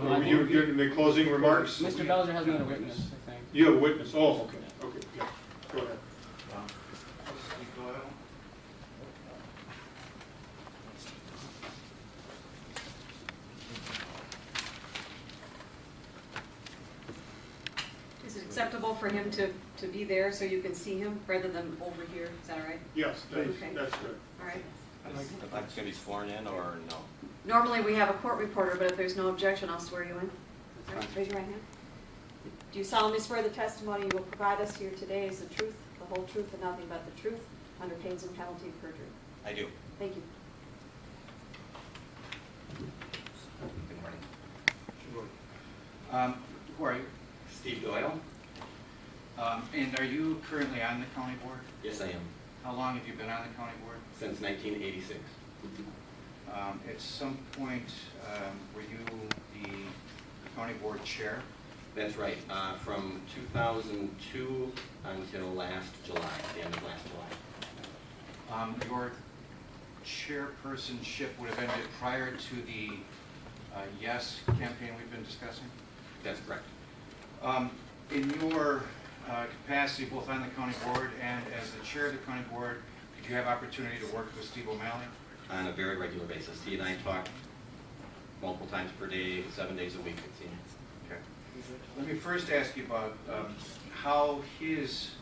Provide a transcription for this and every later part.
You're in the closing remarks? Mr. Belzer has another witness, I think. You have a witness? Oh, okay. Okay, yeah. Go ahead. Steve Doyle. Is it acceptable for him to be there so you can see him rather than over here? Is that all right? Yes, Okay. that's good. All right. I'm going to be sworn in or no? Normally we have a court reporter, but if there's no objection, I'll swear you in. All right, raise your right hand. Do you solemnly swear the testimony you will provide us here today is the truth, the whole truth, and nothing but the truth, under pains and penalty of perjury? I do. Thank you. Good morning. Who are you? Steve Doyle? And are you currently on the county board? Yes, I am. How long have you been on the county board? Since 1986. At some point, were you the county board chair? That's right. From 2002 until last July, the end of last July. Your chairpersonship would have ended prior to the Yes campaign we've been discussing? That's correct. In your capacity both on the county board and as the chair of the county board, did you have opportunity to work with Steve O'Malley? On a very regular basis. He and I talk multiple times per day, 7 days a week, it seems. Okay. Let me first ask you about how his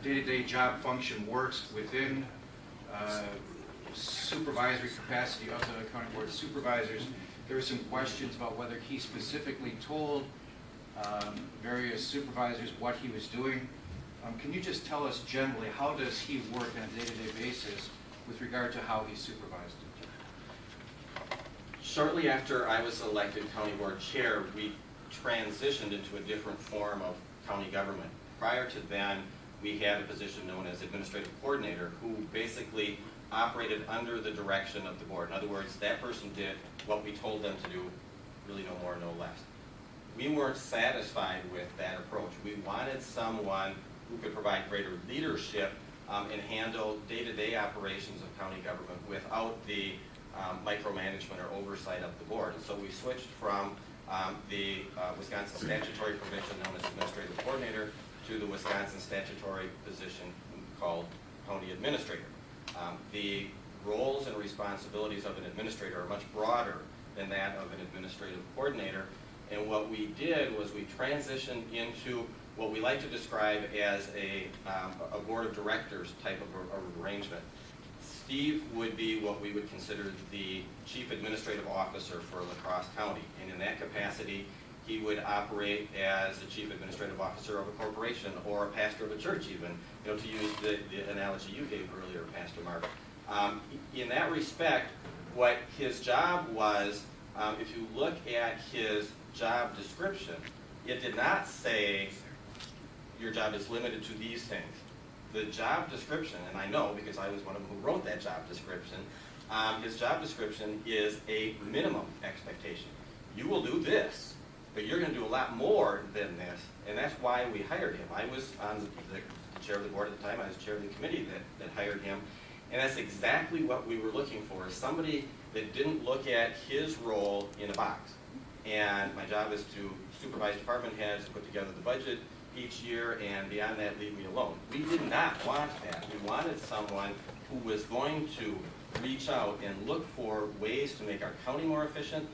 day-to-day job function works within supervisory capacity of the county board of supervisors. There are some questions about whether he specifically told various supervisors what he was doing. Can you just tell us generally, how does he work on a day-to-day basis with regard to how he supervised? Shortly after I was elected county board chair, we transitioned into a different form of county government. Prior to then, we had a position known as administrative coordinator, who basically operated under the direction of the board. In other words, that person did what we told them to do, really no more, no less. We weren't satisfied with that approach. We wanted someone who could provide greater leadership and handle day-to-day operations of county government without the micromanagement or oversight of the board. And so we switched from the Wisconsin statutory provision known as administrative coordinator to the Wisconsin statutory position called county administrator. The roles and responsibilities of an administrator are much broader than that of an administrative coordinator. And what we did was we transitioned into what we like to describe as a board of directors type of arrangement. Steve would be what we would consider the chief administrative officer for La Crosse County. And in that capacity, he would operate as the chief administrative officer of a corporation or a pastor of a church even, you know, to use the analogy you gave earlier, Pastor Mark. In that respect, what his job was, if you look at his job description, it did not say your job is limited to these things. The job description, and I know because I was one of them who wrote that job description, his job description is a minimum expectation. You will do this, but you're going to do a lot more than this, and that's why we hired him. I was on the chair of the board at the time. I was chair of the committee that hired him, and that's exactly what we were looking for, is somebody that didn't look at his role in a box. And my job is to supervise department heads, put together the budget each year, and beyond that, leave me alone. We did not want that. We wanted someone who was going to reach out and look for ways to make our county more efficient,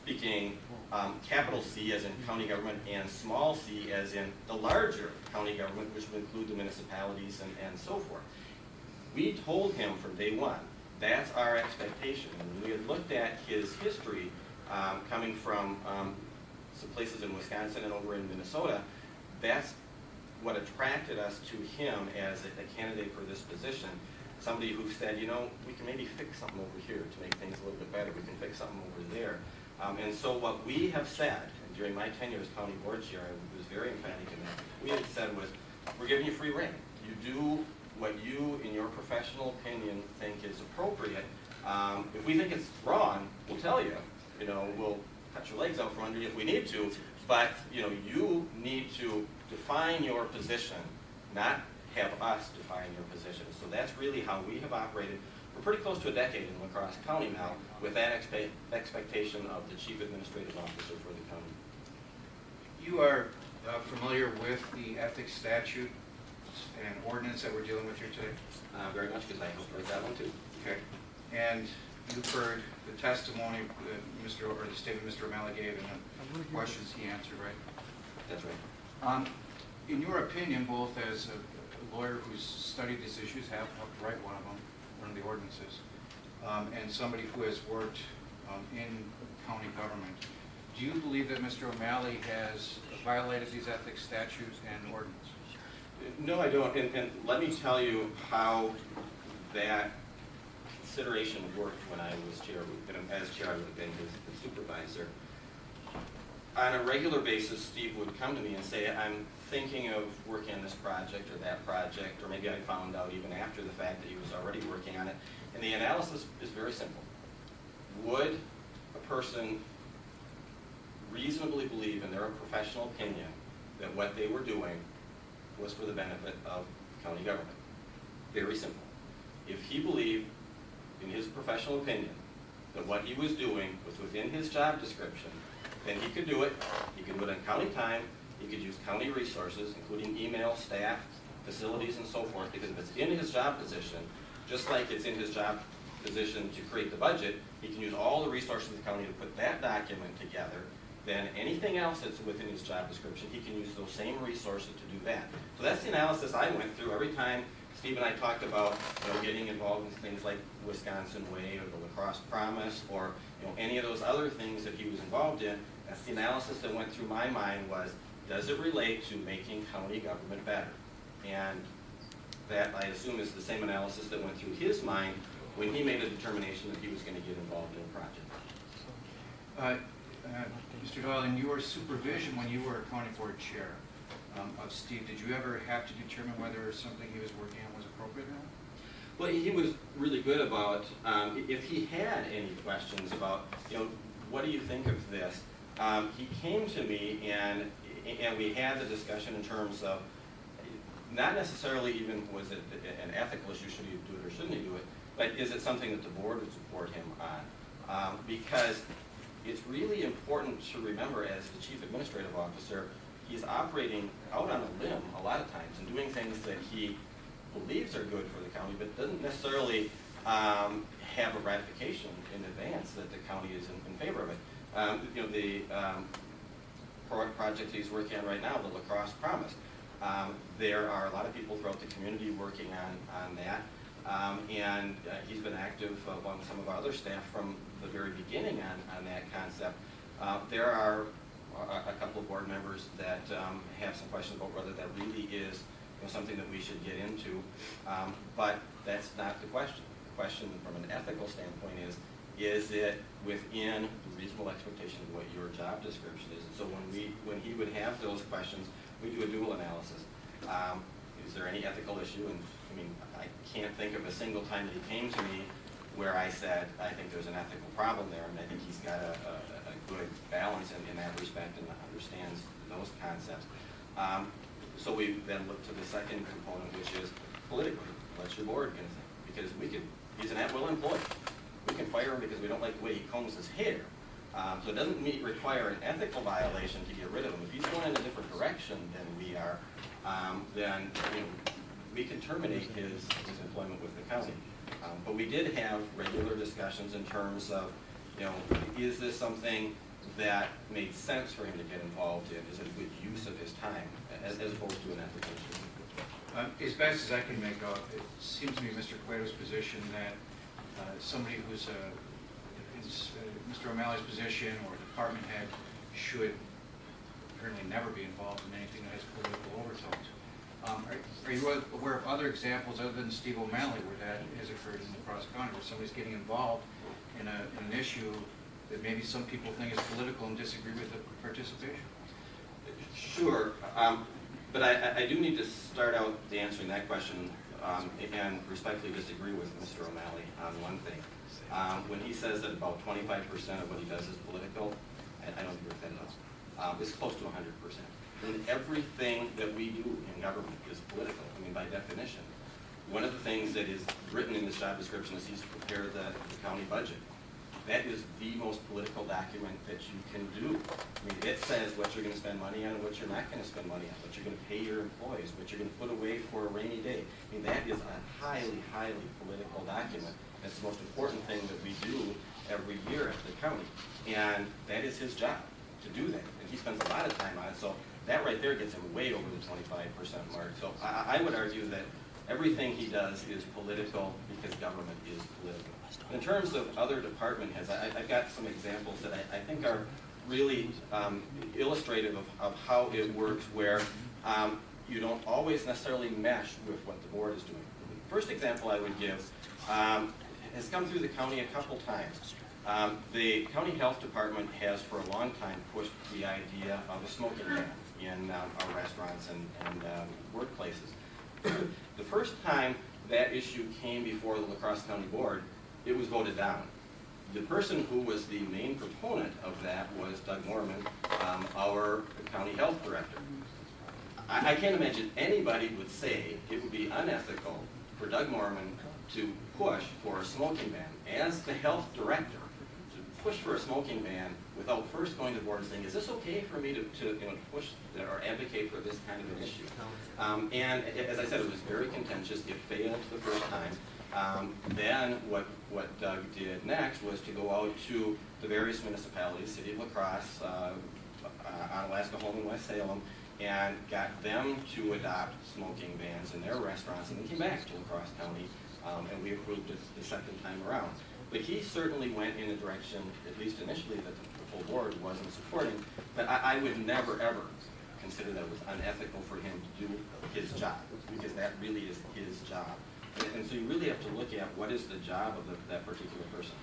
speaking capital C as in county government and small c as in the larger county government, which would include the municipalities and so forth. We told him from day one, that's our expectation. And we had looked at his history coming from some places in Wisconsin and over in Minnesota. That's what attracted us to him as a candidate for this position. Somebody who said, you know, we can maybe fix something over here to make things a little bit better. We can fix something over there. And so what we have said, and during my tenure as county board chair, I was very emphatic in that, we had said was, we're giving you free rein. You do what you, in your professional opinion, think is appropriate. If we think it's wrong, we'll tell you. You know, we'll cut your legs out from under you if we need to, but you know, you need to define your position, not have us define your position. So that's really how we have operated. for pretty close to a decade in La Crosse County now, with that expectation of the chief administrative officer for the county. You are familiar with the ethics statute and ordinance that we're dealing with here today? Very much, because I helped write that one too. Okay. And you've heard the testimony that the statement Mr. O'Malley gave and the questions he answered, right? That's right. In your opinion, both as a lawyer who's studied these issues, have helped write one of the ordinances, and somebody who has worked in county government, do you believe that Mr. O'Malley has violated these ethics statutes and ordinance? No, I don't, and let me tell you how that consideration worked when I was chair. As chair, I would have been his supervisor. On a regular basis, Steve would come to me and say, I'm thinking of working on this project or that project, or maybe I found out even after the fact that he was already working on it. And the analysis is very simple. Would a person reasonably believe in their professional opinion that what they were doing was for the benefit of county government? Very simple. If he believed in his professional opinion that what he was doing was within his job description, then he could do it. He could do it on county time. He could use county resources, including email, staff, facilities, and so forth, because if it's in his job position, just like it's in his job position to create the budget, he can use all the resources of the county to put that document together. Then anything else that's within his job description, he can use those same resources to do that. So that's the analysis I went through every time Steve and I talked about getting involved in things like Wisconsin Way or the La Crosse Promise or any of those other things that he was involved in. That's the analysis that went through my mind was, does it relate to making county government better? And that, I assume, is the same analysis that went through his mind when he made a determination that he was going to get involved in a project. Mr. Doyle, in your supervision when you were county board chair of Steve, did you ever have to determine whether something he was working on was appropriate or not? Well, he was really good about, if he had any questions about, what do you think of this? He came to me and we had the discussion in terms of, not necessarily even was it an ethical issue, should he do it or shouldn't he do it, but is it something that the board would support him on? Because it's really important to remember, as the chief administrative officer, he's operating out on a limb a lot of times and doing things that he believes are good for the county, but doesn't necessarily have a ratification in advance that the county is in favor of it. The project he's working on right now, the La Crosse Promise, there are a lot of people throughout the community working on that. And he's been active along with some of our other staff from the very beginning on that concept. There are a couple of board members that have some questions about whether that really is something that we should get into, but that's not the question. The question from an ethical standpoint is it within the reasonable expectation of what your job description is? And so when he would have those questions, we do a dual analysis. Is there any ethical issue? And I mean, I can't think of a single time that he came to me where I said, I think there's an ethical problem there, and I think he's got a good balance in that respect and understands those concepts. So we then look to the second component, which is politically, what's your board going to think? Because he's an at-will employee. We can fire him because we don't like the way he combs his hair. So it doesn't require an ethical violation to get rid of him. If he's going in a different direction than we are, then we can terminate his employment with the county. But we did have regular discussions in terms of, is this something that made sense for him to get involved in? Is it a good use of his time, as opposed to an ethical issue? As best as I can make out, it seems to me Mr. Cueto's position that somebody who's Mr. O'Malley's position or department head should apparently never be involved in anything that has political overtones. Are you aware of other examples other than Steve O'Malley where that has occurred in La Crosse County, where somebody's getting involved in an issue that maybe some people think is political and disagree with the participation? Sure, but I do need to start out answering that question and respectfully disagree with Mr. O'Malley on one thing. When he says that about 25% of what he does is political, I don't agree with that at all. It's close to 100%. And everything that we do in government is political, I mean, by definition. one of the things that is written in this job description is he's prepared the county budget. That is the most political document that you can do. I mean, it says what you're going to spend money on and what you're not going to spend money on, what you're going to pay your employees, what you're going to put away for a rainy day. I mean, that is a highly, highly political document. That's the most important thing that we do every year at the county. And that is his job, to do that. And he spends a lot of time on it. So that right there gets him way over the 25% mark. So I would argue that everything he does is political because government is political. In terms of other department heads, I've got some examples that I think are really illustrative of how it works, where you don't always necessarily mesh with what the board is doing. The first example I would give has come through the county a couple times. The county health department has for a long time pushed the idea of a smoking ban in our restaurants and workplaces. The first time that issue came before the La Crosse County Board, it was voted down. The person who was the main proponent of that was Doug Mormon, our county health director. I can't imagine anybody would say it would be unethical for Doug Mormon to push for a smoking ban. As the health director, to push for a smoking ban without first going to the board and saying, is this okay for me to push or advocate for this kind of an issue? And as I said, it was very contentious. It failed the first time. Then what Doug did next was to go out to the various municipalities, City of La Crosse, Onalaska Home in West Salem, and got them to adopt smoking bans in their restaurants, and then came back to La Crosse County, and we approved it the second time around. But he certainly went in a direction, at least initially, that the full board wasn't supporting. But I would never, ever consider that it was unethical for him to do his job, because that really is his job. And so you really have to look at what is the job of that particular person.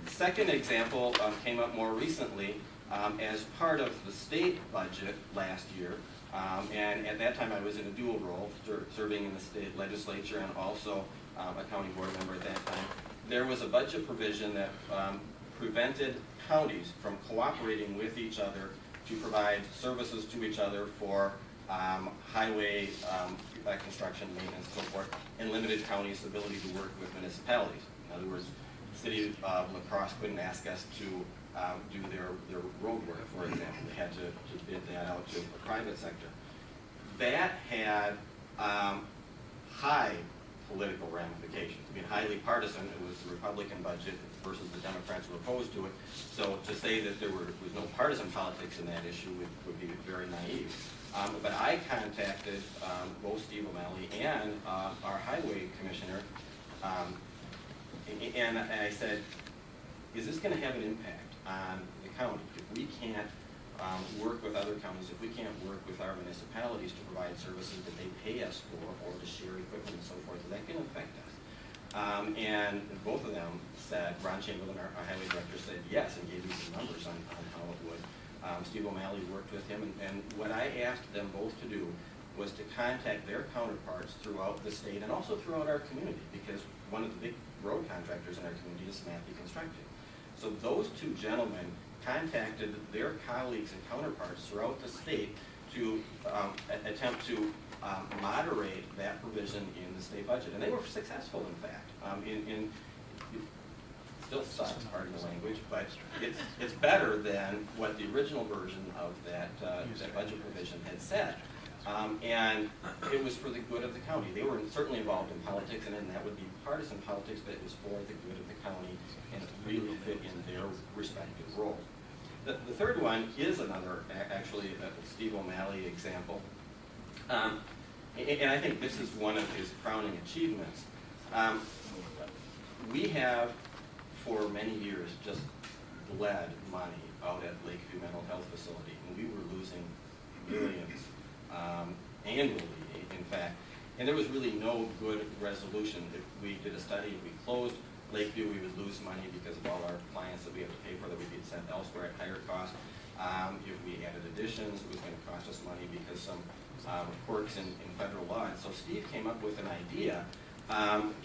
Second example came up more recently as part of the state budget last year. And at that time I was in a dual role, serving in the state legislature and also a county board member at that time. There was a budget provision that prevented counties from cooperating with each other to provide services to each other for highway construction, maintenance, so forth, and limited counties' ability to work with municipalities. In other words, the city of La Crosse couldn't ask us to do their road work, for example. They had to bid that out to the private sector. That had high political ramifications. I mean, highly partisan. It was the Republican budget versus the Democrats who were opposed to it. So to say that there was no partisan politics in that issue would be very naive. But I contacted both Steve O'Malley and our highway commissioner, and I said, is this going to have an impact on the county? If we can't work with other counties, if we can't work with our municipalities to provide services that they pay us for, or to share equipment and so forth, is that going to affect us? And both of them said, Ron Chamberlain, our highway director, said yes, and gave me some numbers on how it would. Steve O'Malley worked with him, and what I asked them both to do was to contact their counterparts throughout the state and also throughout our community, because one of the big road contractors in our community is Matthew Construction. So those two gentlemen contacted their colleagues and counterparts throughout the state to attempt to moderate that provision in the state budget, and they were successful, in fact. Still sucks, pardon the language, but it's better than what the original version of that budget provision had said. And it was for the good of the county. They were certainly involved in politics, and that would be partisan politics, but it was for the good of the county, and it really fit in their respective roles. The third one is another, actually, Steve O'Malley example. And I think this is one of his crowning achievements. We have, for many years, just bled money out at Lakeview Mental Health Facility, and we were losing millions annually, in fact. And there was really no good resolution. If we did a study, if we closed Lakeview, we would lose money because of all our clients that we have to pay for that we'd be sent elsewhere at higher cost. If we added additions, it was going to cost us money because some quirks in federal law. And so Steve came up with an idea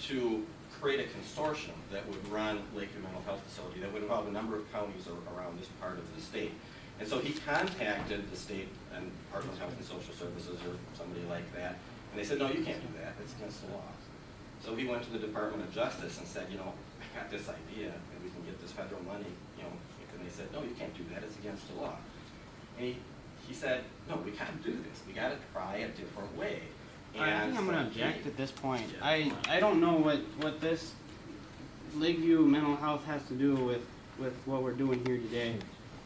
to create a consortium that would run Lakeview Mental Health Facility that would involve a number of counties around this part of the state. And so he contacted the state and Department of Health and Social Services or somebody like that, and they said, no, you can't do that. It's against the law. So he went to the Department of Justice and said, I got this idea, and we can get this federal money, and they said, no, you can't do that, it's against the law. And he said, no, we gotta do this, we gotta try a different way. I think I'm going to so object he- at this point. I don't know what this Lakeview mental health has to do with what we're doing here today.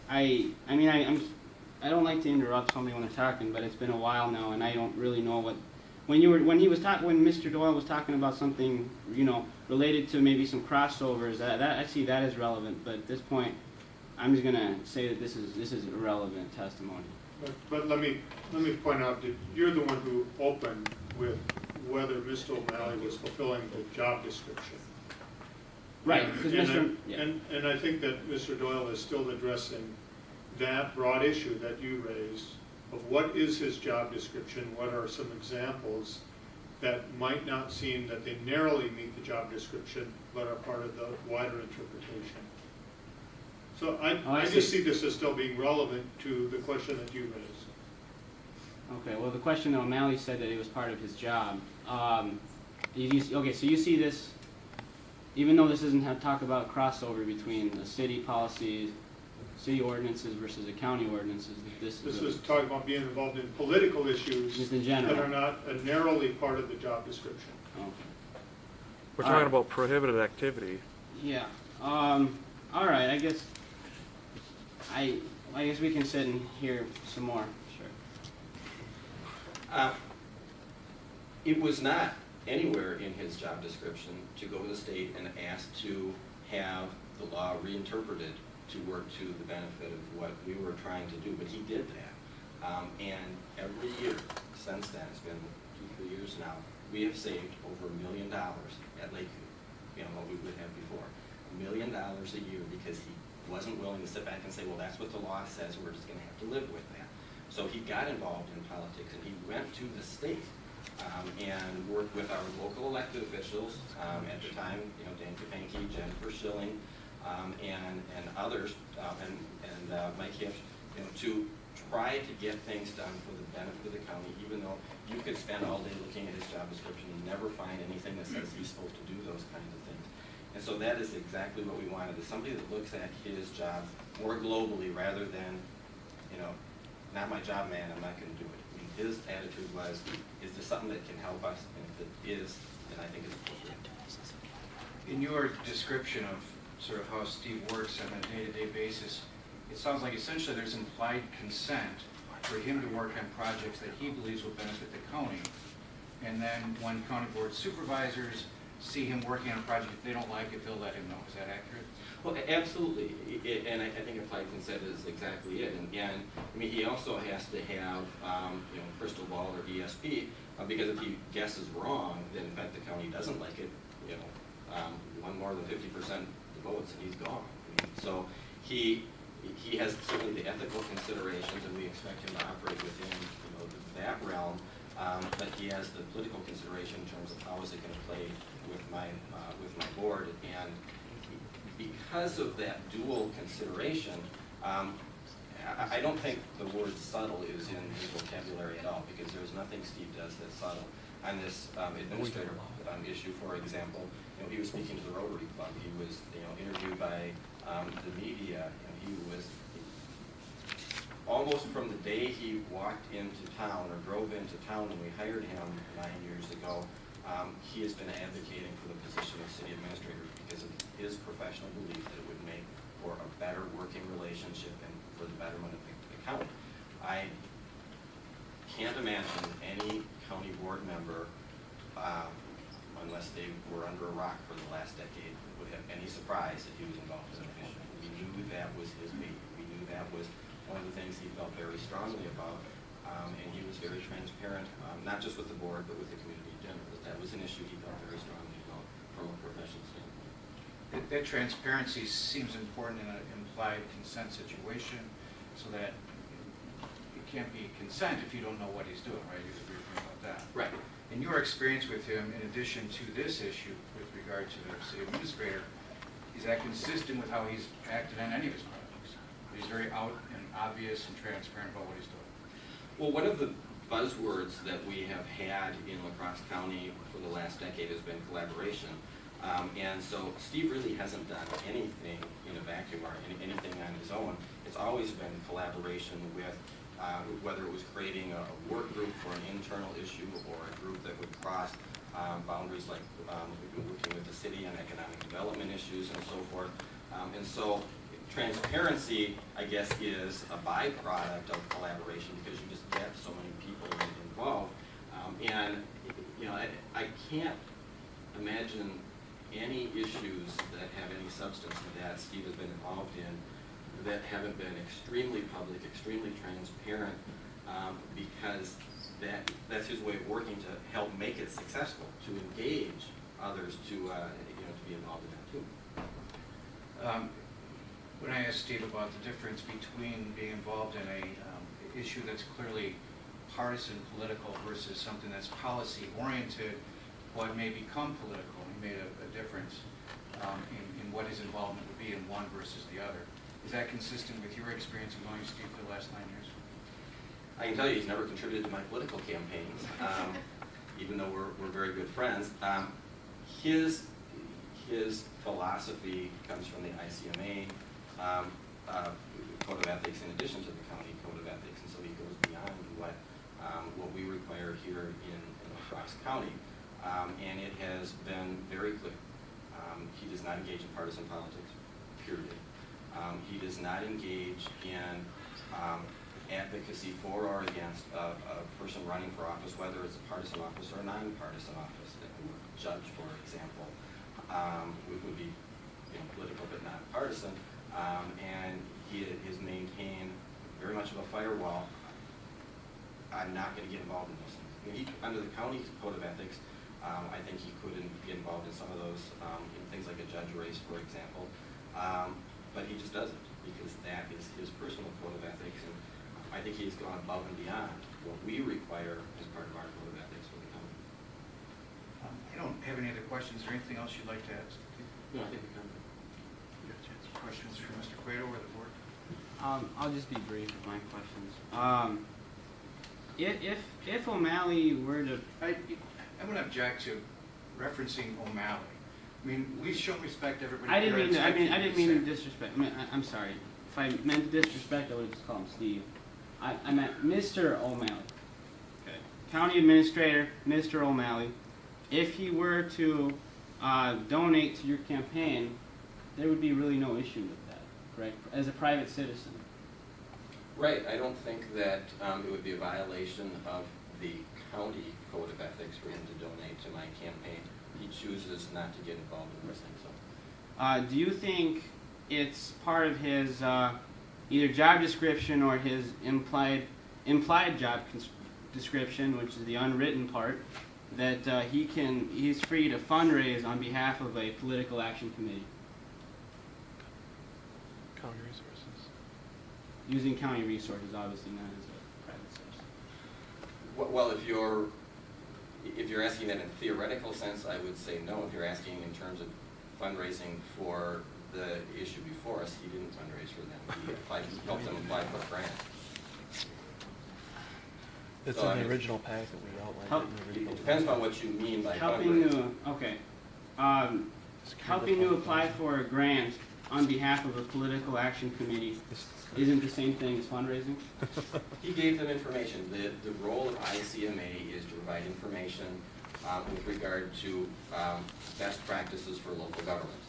I don't like to interrupt somebody when they're talking, but it's been a while now, and I don't really know what. When Mr. Doyle was talking about something, related to maybe some crossovers, that I see that as relevant. But at this point, I'm just going to say that this is irrelevant testimony. But let me point out that you're the one who opened with whether Mr. O'Malley was fulfilling the job description. Right, because And I think that Mr. Doyle is still addressing that broad issue that you raised of what is his job description, what are some examples that might not seem that they narrowly meet the job description, but are part of the wider interpretation. So I just see this as still being relevant to the question that you raised. Okay, well, the question that O'Malley said that it was part of his job. Okay, so you see this, even though this isn't talk about crossover between the city policies, city ordinances versus the county ordinances, this is talking about being involved in political issues just in general. that are not narrowly part of the job description. Okay. We're All talking right. about prohibited activity. Yeah. All right. I guess we can sit and hear some more. Sure. It was not anywhere in his job description to go to the state and ask to have the law reinterpreted to work to the benefit of what we were trying to do, but he did that. And every year since then, it's been 2-3 years now, we have saved over $1 million at Lakeview, what we would have before. $1 million a year because he wasn't willing to sit back and say, well, that's what the law says, we're just going to have to live with that. So he got involved in politics, and he went to the state and worked with our local elected officials at the time, Dan Kapanke, Jennifer Schilling, and others, and Mike Hiff, to try to get things done for the benefit of the county, even though you could spend all day looking at his job description and never find anything that says he's supposed to do those kinds of things. And so that is exactly what we wanted, is somebody that looks at his job more globally rather than, not my job, man, I'm not going to do it. I mean, his attitude was, is this something that can help us? And if it is, then I think it's appropriate. In your description of sort of how Steve works on a day-to-day basis, it sounds like essentially there's implied consent for him to work on projects that he believes will benefit the county. And then when county board supervisors see him working on a project, if they don't like it, they'll let him know. Is that accurate? Well, absolutely, and I think implied consent is exactly it. And I mean, he also has to have, crystal ball or ESP, because if he guesses wrong, then in fact the county doesn't like it. One more than 50% of the votes, and he's gone. I mean, so he has certainly the ethical considerations, and we expect him to operate within that realm. But he has the political consideration in terms of how is it going to play with my board, and because of that dual consideration, I don't think the word subtle is in his vocabulary at all, because there's nothing Steve does that's subtle. On this administrator issue, for example, he was speaking to the Rotary Club. He was interviewed by the media. He was almost from the day he walked into town or drove into town when we hired him 9 years ago, he has been advocating for the position of city administrator because of his professional belief that it would make for a better working relationship and for the betterment of the county. I can't imagine any county board member, unless they were under a rock for the last decade, would have any surprise that he was involved in an issue. We knew that was his baby. We knew that was one of the things he felt very strongly about, and he was very transparent, not just with the board, but with the community in general. That was an issue he felt very strongly about from a professional standpoint. That transparency seems important in an implied consent situation, so that it can't be consent if you don't know what he's doing, right? You agree with me about that? Right. In your experience with him, in addition to this issue with regard to the city administrator, is that consistent with how he's acted on any of his projects? He's very out and obvious and transparent about what he's doing. Well, one of the buzzwords that we have had in La Crosse County for the last decade has been collaboration. And so Steve really hasn't done anything in a vacuum or anything on his own. It's always been collaboration with, whether it was creating a work group for an internal issue or a group that would cross boundaries, like working with the city on economic development issues and so forth. And so transparency, I guess, is a byproduct of collaboration because you just get so many people involved. And you know, I can't imagine any issues that have any substance that Steve has been involved in that haven't been extremely public, extremely transparent, because that's his way of working to help make it successful, to engage others to to be involved in that too. When I asked Steve about the difference between being involved in a issue that's clearly partisan political versus something that's policy oriented, what may become political, he made a difference in what his involvement would be in one versus the other. Is that consistent with your experience of knowing Steve for the last 9 years? I can tell you he's never contributed to my political campaigns, even though we're very good friends. His philosophy comes from the ICMA code of ethics in addition to the county code of ethics, and so he goes beyond what we require here in La Crosse County. And it has been very clear. He does not engage in partisan politics, period. He does not engage in advocacy for or against a person running for office, whether it's a partisan office or a non-partisan office. A judge, for example, would be political but not partisan. And he has maintained very much of a firewall. I'm not going to get involved in those things. Under the county code of ethics, I think he couldn't get involved in some of those things like a judge race, for example. But he just doesn't, because that is his personal code of ethics, and I think he's gone above and beyond what we require as part of our code of ethics for the county. I don't have any other questions. Is there anything else you'd like to ask? No, I think we covered it. Questions for Mr. Cueto or the board? I'll just be brief with my questions. If O'Malley were to, I'm going to object to referencing O'Malley. I mean, we show respect to everybody. I didn't mean to disrespect. I'm sorry. If I meant to disrespect, I would have just called him Steve. I meant Mr. O'Malley. Okay. County Administrator, Mr. O'Malley. If he were to donate to your campaign, there would be really no issue with that, correct? As a private citizen. Right. I don't think that it would be a violation of the county code of ethics for him to donate to my campaign. He chooses not to get involved in those things. So. Do you think it's part of his either job description or his implied job description, which is the unwritten part, that he's free to fundraise on behalf of a political action committee? County resources. Using county resources, obviously not as a private source. Well, if you're asking that in theoretical sense, I would say no. If you're asking in terms of fundraising for the issue before us, he didn't fundraise for them. He helped them apply for a grant. It's So, in the original packet we outlined. It depends on what you mean by Helping fundraising. helping to apply for a grant on behalf of a political action committee isn't the same thing as fundraising? He gave them information. The role of ICMA is to provide information with regard to best practices for local government.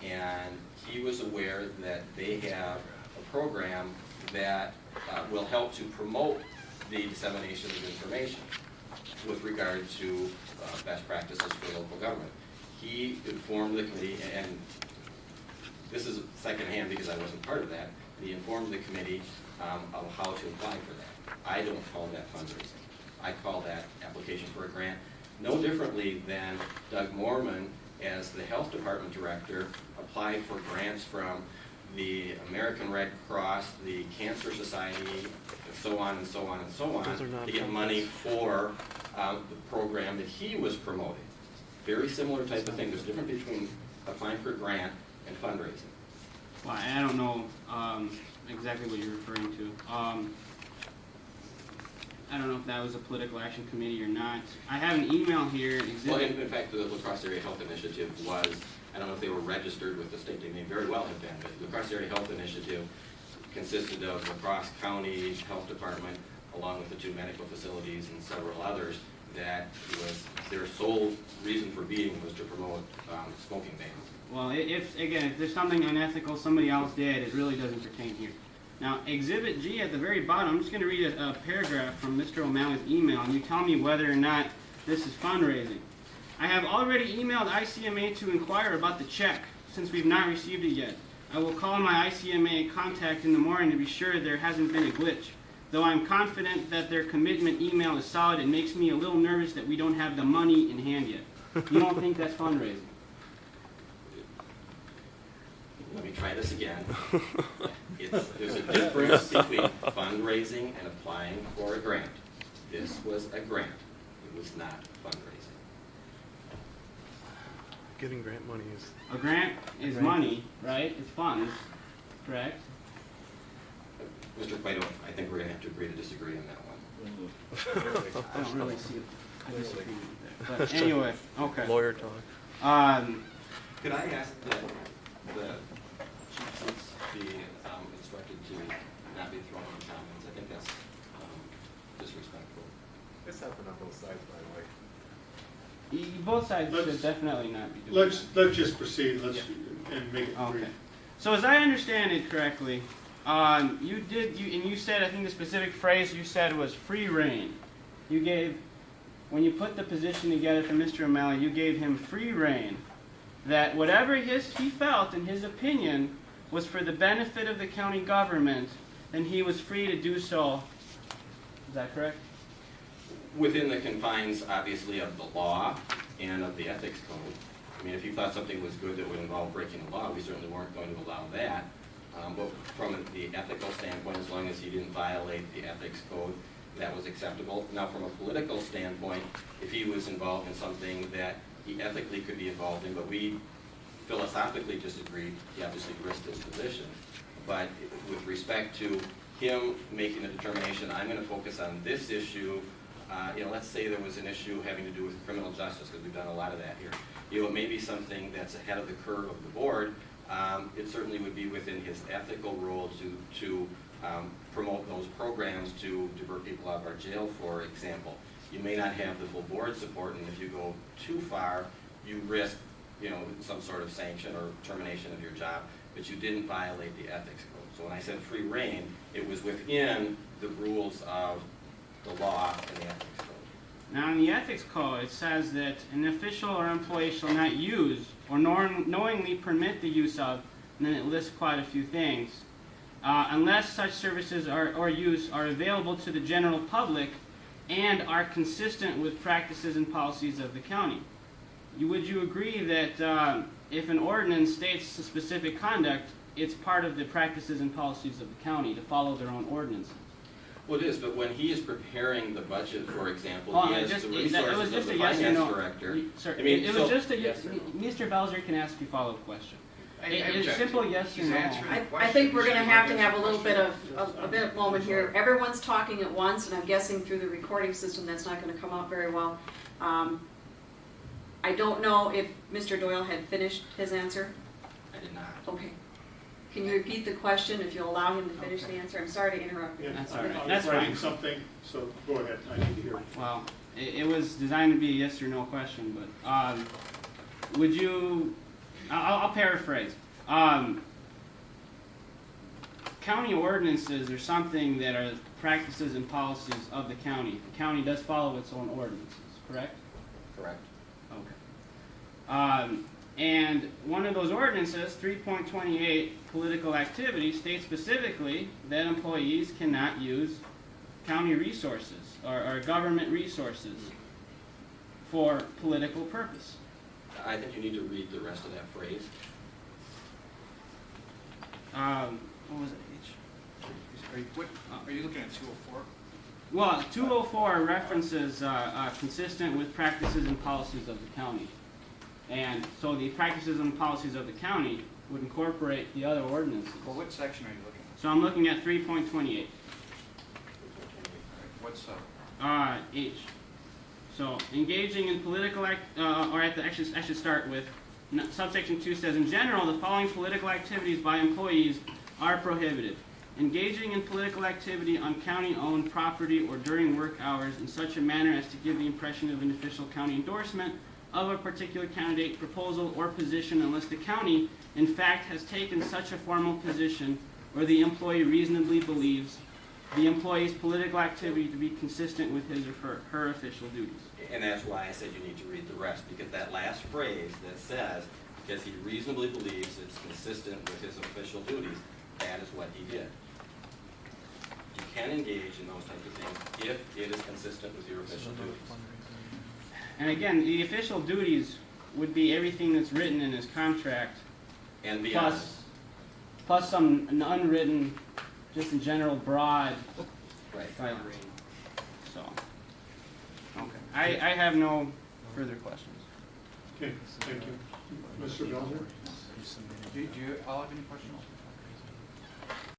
And he was aware that they have a program that will help to promote the dissemination of information with regard to best practices for local government. He informed the committee, and this is secondhand because I wasn't part of that, he informed the committee of how to apply for that. I don't call that fundraising. I call that application for a grant, no differently than Doug Moorman, as the health department director, applied for grants from the American Red Cross, the Cancer Society, and so on and so on and so on, to get money for the program that he was promoting. Very similar type of thing. There's a difference between applying for a grant and fundraising. Well, I don't know exactly what you're referring to. I don't know if that was a political action committee or not. I have an email here, Well, exhibit. in fact, the La Crosse Area Health Initiative was, I don't know if they were registered with the state, they may very well have been, but the La Crosse Area Health Initiative consisted of La Crosse County Health Department, along with the 2 medical facilities and several others, that was, their sole reason for being was to promote smoking bans. Well, if there's something unethical somebody else did, it really doesn't pertain here. Now, Exhibit G at the very bottom, I'm just going to read a paragraph from Mr. O'Malley's email, and you tell me whether or not this is fundraising. I have already emailed ICMA to inquire about the check, since we've not received it yet. I will call my ICMA contact in the morning to be sure there hasn't been a glitch. Though I'm confident that their commitment email is solid, it makes me a little nervous that we don't have the money in hand yet. You don't think that's fundraising? Let me try this again. There's a difference between fundraising and applying for a grant. This was a grant. It was not fundraising. Getting grant money is. A grant is money, right? It's funds, correct? Mr. Cueto, I think we're going to have to agree to disagree on that one. I don't really see it. I disagree with that. But anyway, okay. Lawyer talk. Could I ask that the chief seats be instructed to not be thrown in comments? I think that's disrespectful. This happened on both sides, by the way. Both sides Let's- should definitely not be doing Let's just proceed, and make it that. brief. Okay. So as I understand it correctly, you said, I think the specific phrase you said was free reign. You gave, when you put the position together for Mr. O'Malley, you gave him free reign. That whatever he felt in his opinion was for the benefit of the county government, then he was free to do so. Is that correct? Within the confines, obviously, of the law and of the ethics code. I mean, if you thought something was good that would involve breaking the law, we certainly weren't going to allow that. But from the ethical standpoint, as long as he didn't violate the ethics code, that was acceptable. Now, from a political standpoint, if he was involved in something that he ethically could be involved in, but we philosophically disagreed, he obviously risked his position. But with respect to him making the determination, I'm going to focus on this issue. Let's say there was an issue having to do with criminal justice, because we've done a lot of that here. It may be something that's ahead of the curve of the board. It certainly would be within his ethical role to promote those programs to divert people out of our jail, for example. You may not have the full board support, and if you go too far, you risk, some sort of sanction or termination of your job, but you didn't violate the ethics code. So when I said free reign, it was within the rules of the law and the ethics code. Now, in the ethics code, it says that an official or employee shall not use or knowingly permit the use of, and then it lists quite a few things, unless such services or use are available to the general public and are consistent with practices and policies of the county. Would you agree that if an ordinance states a specific conduct, it's part of the practices and policies of the county to follow their own ordinances? Well, it is, but when he is preparing the budget, for example, Well, he has the resources of the finance director. Sir, I mean, it was so- just a yes or no? Mr. Bowser can ask you a follow-up question. It's object. simple yes or He's no. answering the I question. think we're going to He's have to answering have a the little bit question. of moment here. Everyone's talking at once, and I'm guessing through the recording system that's not going to come out very well. I don't know if Mr. Doyle had finished his answer. I did not. Okay. Can you repeat the question if you'll allow him to finish the answer? I'm sorry to interrupt you. Yeah, That's all right. I'm That's writing fine. something, so go ahead, I need to hear it. Well, it was designed to be a yes or no question, but would you? I'll paraphrase. County ordinances are something that are practices and policies of the county. The county does follow its own ordinances, correct? Correct. Okay. And one of those ordinances, 3.28, political activity, states specifically that employees cannot use county resources or government resources for political purpose. I think you need to read the rest of that phrase. What was it, H? Are you looking at 204? Well, 204 references consistent with practices and policies of the county. And so the practices and policies of the county would incorporate the other ordinances. Well, what section are you looking at? So I'm looking at 3.28. What's H. So, engaging in political I should start with, subsection 2 says, in general, the following political activities by employees are prohibited. Engaging in political activity on county-owned property or during work hours in such a manner as to give the impression of an official county endorsement of a particular candidate, proposal, or position unless the county, in fact, has taken such a formal position or the employee reasonably believes the employee's political activity to be consistent with his or her official duties. And that's why I said you need to read the rest, because that last phrase that says, because he reasonably believes it's consistent with his official duties, that is what he did. You can engage in those types of things if it is consistent with your official duties. And again, the official duties would be everything that's written in his contract, And beyond. plus some unwritten, just in general, broad Right. guidelines. So, okay. I have no further questions. Okay, thank you. Mr. Belzer? Do you all have any questions?